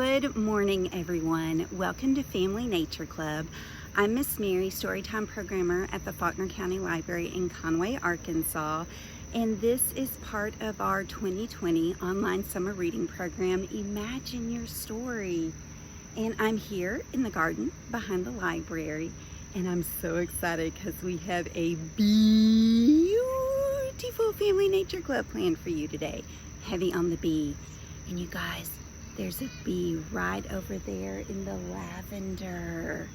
Good morning, everyone. Welcome to Family Nature Club. I'm Miss Mary, Storytime Programmer at the Faulkner County Library in Conway, Arkansas, and this is part of our 2020 online summer reading program, Imagine Your Story. And I'm here in the garden behind the library, and I'm so excited because we have a beautiful Family Nature Club planned for you today. Heavy on the bee. And you guys, there's a bee right over there in the lavender.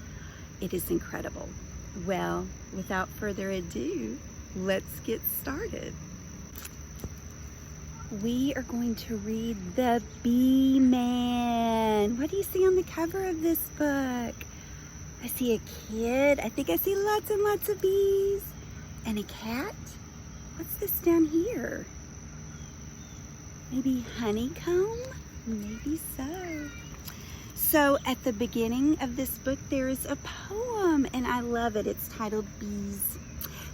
It is incredible. Well, without further ado, let's get started. We are going to read The Beeman. What do you see on the cover of this book? I see a kid. I think I see lots and lots of bees. And a cat. What's this down here? Maybe honeycomb? Maybe so. So at the beginning of this book, there is a poem, and I love it. It's titled Bees.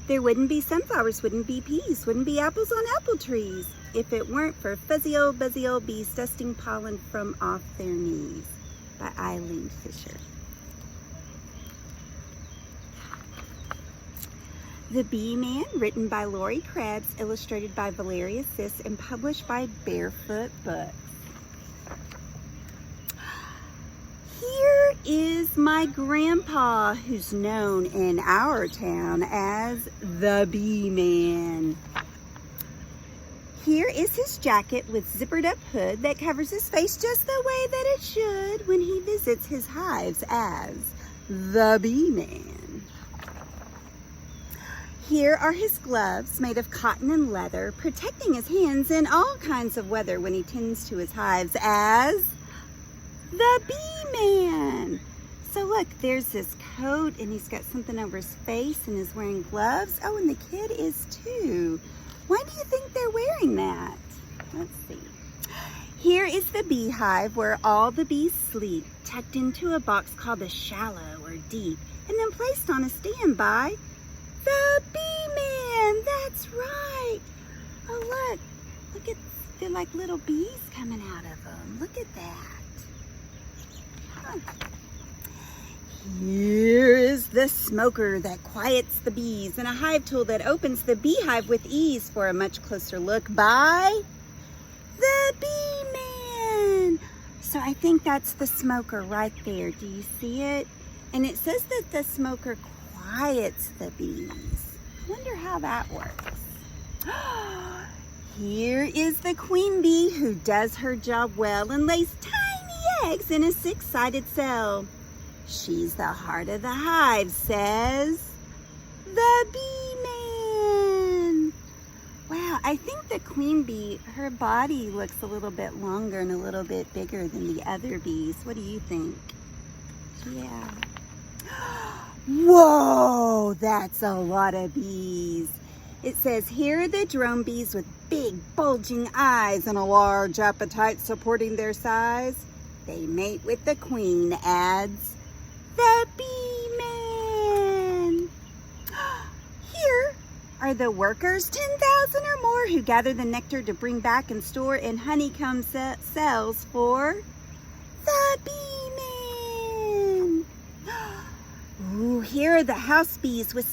There wouldn't be sunflowers, wouldn't be peas, wouldn't be apples on apple trees if it weren't for fuzzy old buzzy old bees dusting pollen from off their knees, by Eileen Fisher. The Beeman, written by Lori Krebs, illustrated by Valeria Sis, and published by Barefoot Books. Here is my grandpa, who's known in our town as the Beeman. Here is his jacket with zippered up hood that covers his face just the way that it should when he visits his hives as the Beeman. Here are his gloves made of cotton and leather, protecting his hands in all kinds of weather when he tends to his hives as the Beeman. So look, there's this coat, and he's got something over his face and is wearing gloves. Oh, and the kid is too. Why do you think they're wearing that? Let's see. Here is the beehive where all the bees sleep, tucked into a box called a shallow or deep, and then placed on a standby. The Beeman, that's right. Oh, look at, they're like little bees coming out of them. Look at that. Huh. Here is the smoker that quiets the bees, and a hive tool that opens the beehive with ease. For a much closer look by the Beeman. So I think that's the smoker right there. Do you see it? And it says that the smoker quiets the bees. I wonder how that works. Here is the queen bee who does her job well and lays tiny eggs in a six-sided cell. She's the heart of the hive, says the Beeman. Wow, I think the queen bee, her body looks a little bit longer and a little bit bigger than the other bees. What do you think? Yeah. Whoa, that's a lot of bees. It says, here are the drone bees with big bulging eyes and a large appetite supporting their size. They mate with the queen, adds the Beeman. Here are the workers, 10,000 or more, who gather the nectar to bring back and store in honeycomb cells for the Beeman. Ooh, here are the house bees with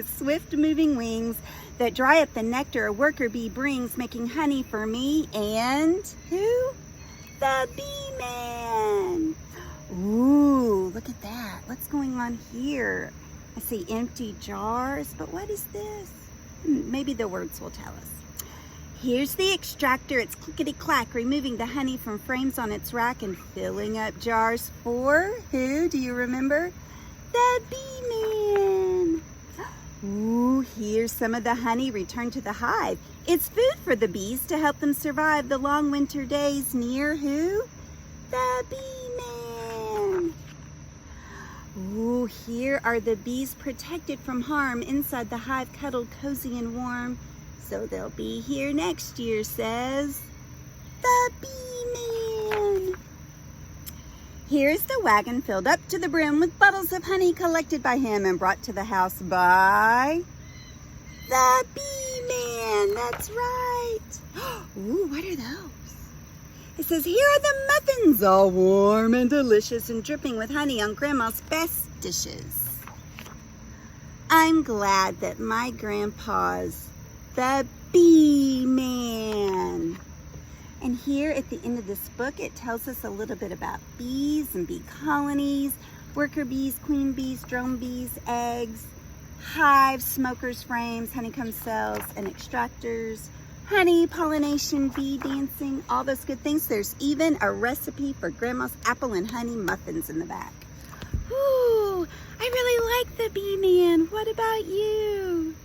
swift-moving wings that dry up the nectar a worker bee brings, making honey for me and who? The Beeman. Ooh, look at that. What's going on here? I see empty jars, but what is this? Maybe the words will tell us. Here's the extractor. It's clickety-clack, removing the honey from frames on its rack and filling up jars for who? Do you remember? The Beeman. Ooh, here's some of the honey returned to the hive. It's food for the bees to help them survive the long winter days near who? The Beeman. Ooh, here are the bees protected from harm inside the hive, cuddled cozy and warm. So they'll be here next year, says the Beeman. Here's the wagon filled up to the brim with bottles of honey collected by him and brought to the house by the Beeman. That's right. Ooh, what are those? It says, here are the muffins, all warm and delicious and dripping with honey on Grandma's best dishes. I'm glad that my grandpa's the Beeman. And here at the end of this book, it tells us a little bit about bees and bee colonies, worker bees, queen bees, drone bees, eggs, hives, smokers, frames, honeycomb cells, and extractors, honey, pollination, bee dancing, all those good things. There's even a recipe for Grandma's apple and honey muffins in the back. Ooh, I really like the Beeman. What about you?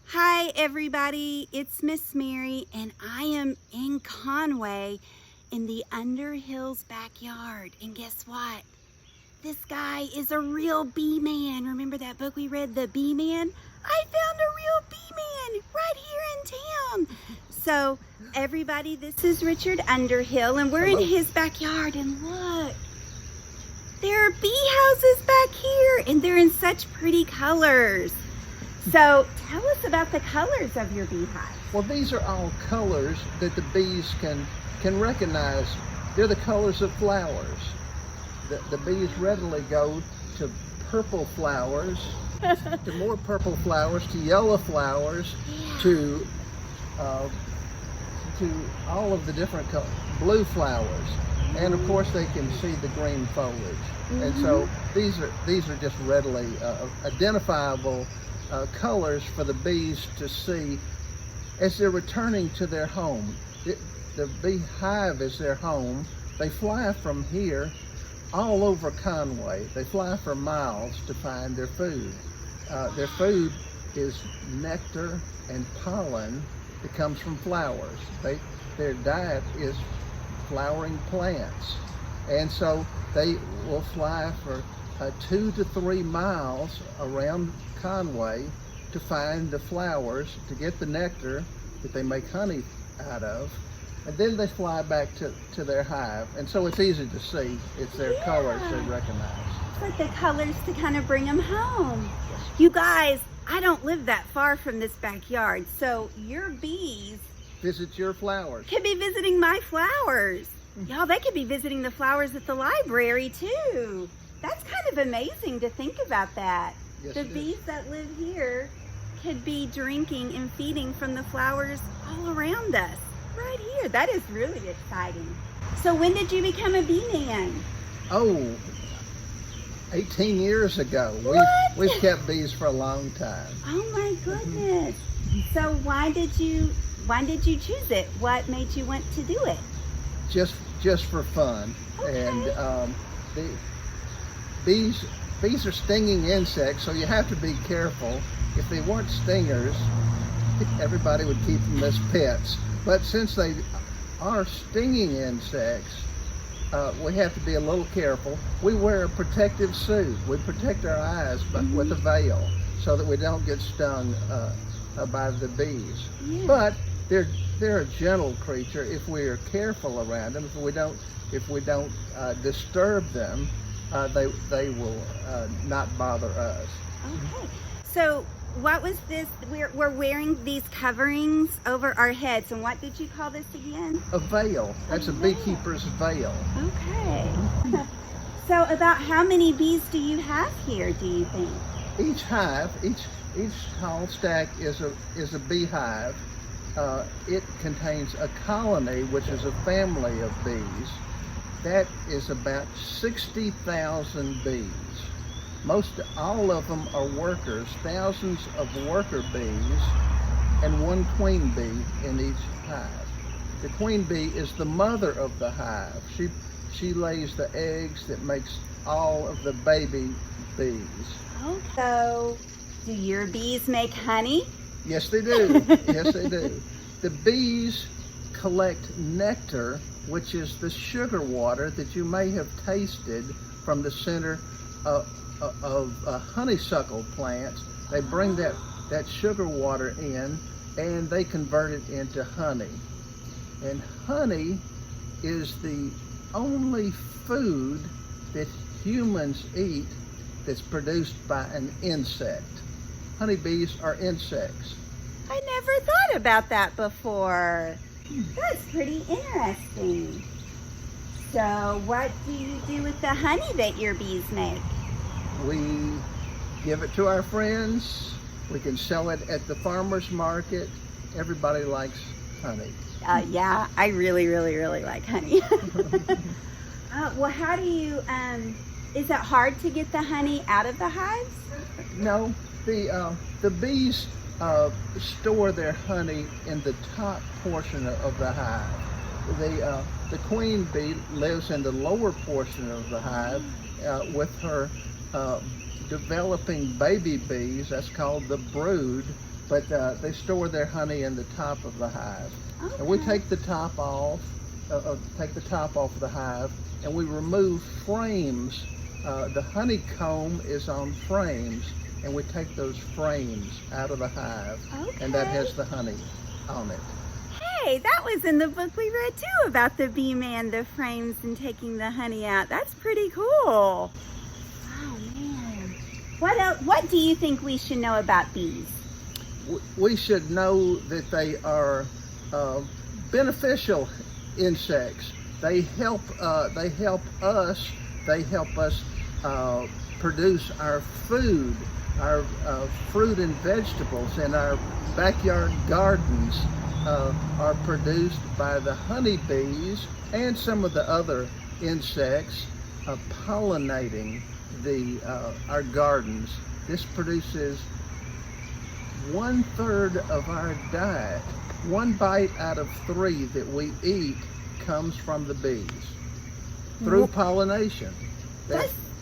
Hi everybody, it's Miss Mary and I am in Conway in the Underhill's backyard. And guess what? This guy is a real Beeman. Remember that book we read, The Beeman? I found a real Beeman right here in town. So everybody, this is Richard Underhill and we're in his backyard, and look, there are bee houses back here and they're in such pretty colors. So tell us about the colors of your beehive. Well, these are all colors that the bees can recognize. They're the colors of flowers. The bees readily go to purple flowers, to more purple flowers, to yellow flowers, to all of the different blue flowers, and of course they can see the green foliage. And so these are just readily identifiable colors for the bees to see as they're returning to their home. The beehive is their home. They fly from here all over Conway. They fly for miles to find their food. Their food is nectar and pollen that comes from flowers. Their diet is flowering plants. And so they will fly for 2 to 3 miles around Conway to find the flowers, to get the nectar that they make honey out of, and then they fly back to their hive. And so it's easy to see. It's their colors they recognize. It's like the colors to kind of bring them home. You guys, I don't live that far from this backyard, so your bees visit your flowers. Could be visiting my flowers. Y'all, they could be visiting the flowers at the library too. That's kind of amazing to think about that. Yes, the bees that live here could be drinking and feeding from the flowers all around us, right here. That is really exciting. So when did you become a Beeman? Oh, 18 years ago. We've kept bees for a long time. Oh my goodness. So why did you choose it? What made you want to do it? Just for fun. Okay. And the bees are stinging insects, so you have to be careful. If they weren't stingers, everybody would keep them as pets. But since they are stinging insects, we have to be a little careful. We wear a protective suit. We protect our eyes with a veil so that we don't get stung by the bees. Yeah. But they're a gentle creature if we are careful around them. If we don't disturb them, they will not bother us. Okay. So what was this? We're wearing these coverings over our heads, and what did you call this again? A veil. That's a beekeeper's veil. Okay. So about how many bees do you have here, do you think? Each hive, each tall stack is a beehive. It contains a colony, which is a family of bees. That is about 60,000 bees. Most all of them are workers, thousands of worker bees, and one queen bee in each hive. The queen bee is the mother of the hive. She lays the eggs that makes all of the baby bees. Okay. So do your bees make honey? Yes, they do. Yes, they do. The bees collect nectar, which is the sugar water that you may have tasted from the center of honeysuckle plants. They bring that sugar water in and they convert it into honey. And honey is the only food that humans eat that's produced by an insect. Honeybees are insects. I never thought about that before. That's pretty interesting. So what do you do with the honey that your bees make? We give it to our friends. We can sell it at the farmer's market. Everybody likes honey. Yeah, I really like honey. Well, how do you, is it hard to get the honey out of the hives? No, the bees store their honey in the top portion of the hive. The queen bee lives in the lower portion of the hive with her developing baby bees. That's called the brood, but they store their honey in the top of the hive. Okay. And we take the top off, of the hive, and we remove frames. The honeycomb is on frames, and we take those frames out of the hive, okay, and that has the honey on it. Hey, that was in the book we read too about the Beeman, the frames and taking the honey out. That's pretty cool. Oh man. What else, what do you think we should know about bees? We should know that they are beneficial insects. They help us produce our food, our fruit and vegetables in our backyard gardens are produced by the honeybees and some of the other insects pollinating our gardens. This produces 1/3 of our diet. 1 bite out of 3 that we eat comes from the bees through pollination.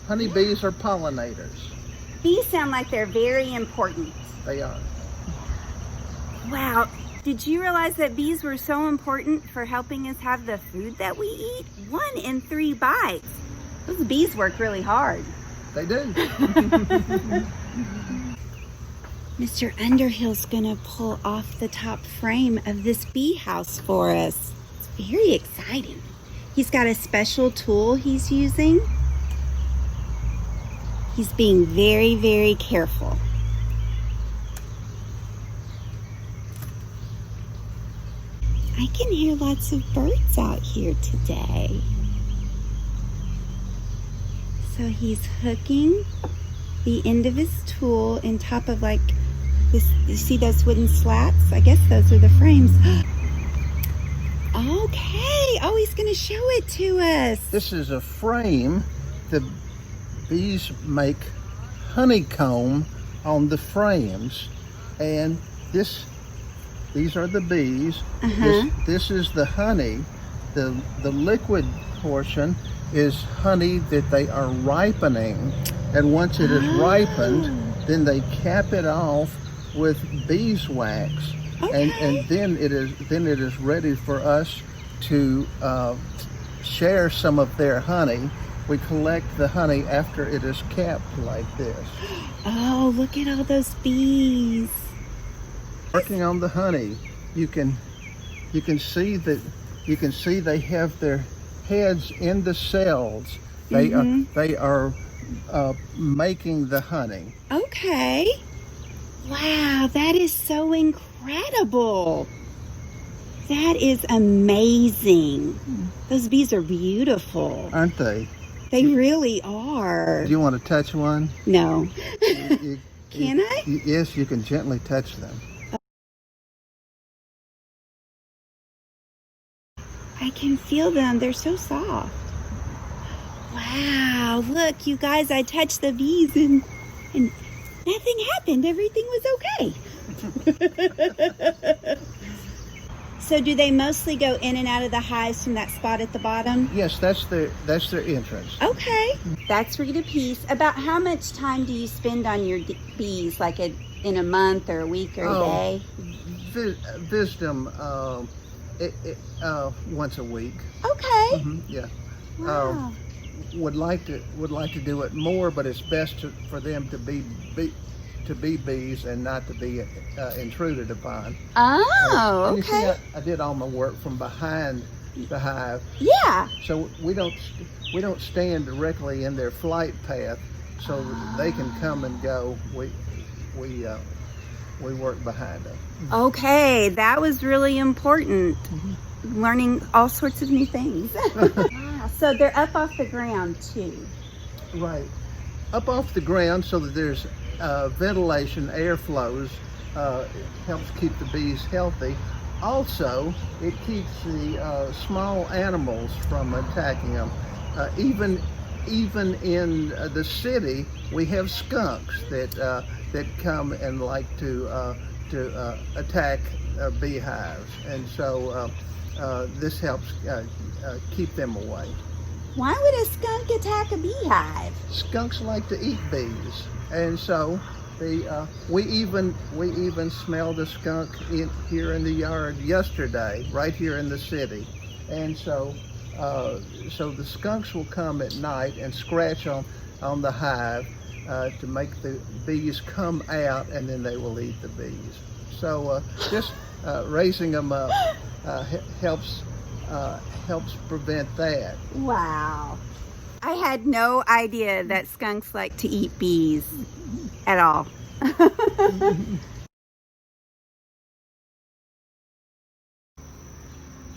Honeybees are pollinators. Bees sound like they're very important. They are. Wow. Did you realize that bees were so important for helping us have the food that we eat? 1 in 3 bites. Those bees work really hard. They do. Mr. Underhill's gonna pull off the top frame of this bee house for us. It's very exciting. He's got a special tool he's using. He's being very, very careful. I can hear lots of birds out here today. So he's hooking the end of his tool in top of like this. You see those wooden slats? I guess those are the frames. Okay. Oh, he's going to show it to us. This is a frame. The bees make honeycomb on the frames, and these are the bees. This is the honey. The liquid portion is honey that they are ripening, and once it is ripened, then they cap it off with beeswax, and then it is ready for us to share some of their honey. We collect the honey after it is capped like this. Oh, look at all those bees working on the honey. You can see they have their heads in the cells. They are making the honey. Okay. Wow, that is so incredible. That is amazing. Those bees are beautiful. Aren't they? They really are. Do you want to touch one? No. Can I? Yes, you can gently touch them. I can feel them. They're so soft. Wow, look, you guys, I touched the bees and nothing happened. Everything was okay. So do they mostly go in and out of the hives from that spot at the bottom? Yes, that's their entrance. Okay. That's Rita Peace. About how much time do you spend on your bees, like in a month or a week or a day? Visit them once a week. Okay. Yeah. Wow. Would like to do it more, but it's best for them to be bees and not to be intruded upon. Oh, and okay. You see, I did all my work from behind the hive. Yeah. So we don't stand directly in their flight path. so they can come and go. We work behind them. Okay, that was really important. Learning all sorts of new things. Wow, so they're up off the ground too. Right, up off the ground so that there's ventilation, air flows. It helps keep the bees healthy. Also, it keeps the small animals from attacking them. Even in the city, we have skunks that come and like to attack beehives, and so this helps keep them away. Why would a skunk attack a beehive? Skunks like to eat bees, and so we even smelled a skunk here in the yard yesterday, right here in the city, and so the skunks will come at night and scratch on the hive to make the bees come out, and then they will eat the bees. So just raising them up helps prevent that. Wow. I had no idea that skunks like to eat bees at all.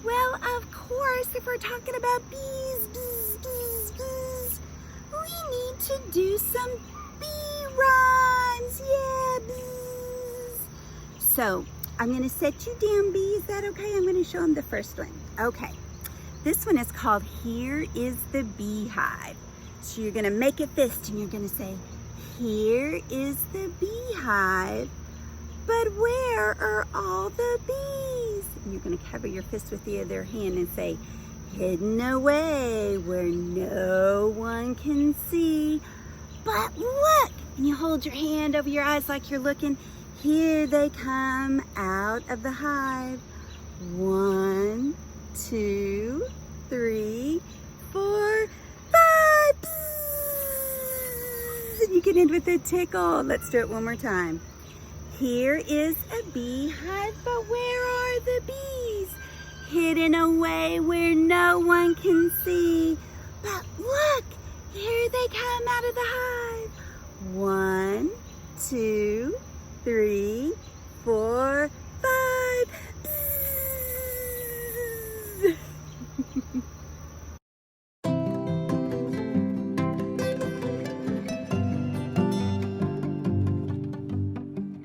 Well, of course, if we're talking about bees, we need to do some bee rhymes. Yeah, bees. So, I'm going to set you down, bees. Is that okay? I'm going to show them the first one. Okay. This one is called Here is the Beehive. So you're going to make a fist and you're going to say, here is the beehive, but where are all the bees? And you're going to cover your fist with the other hand and say, hidden away where no one can see. But look! And you hold your hand over your eyes like you're looking. Here they come out of the hive. 1, 2, 3, 4, 5. Bzzz. And you can end with a tickle. Let's do it one more time. Here is a beehive, but where are the bees? Hidden away where no one can see. But look, here they come out of the hive. 1, 2, 3, 4,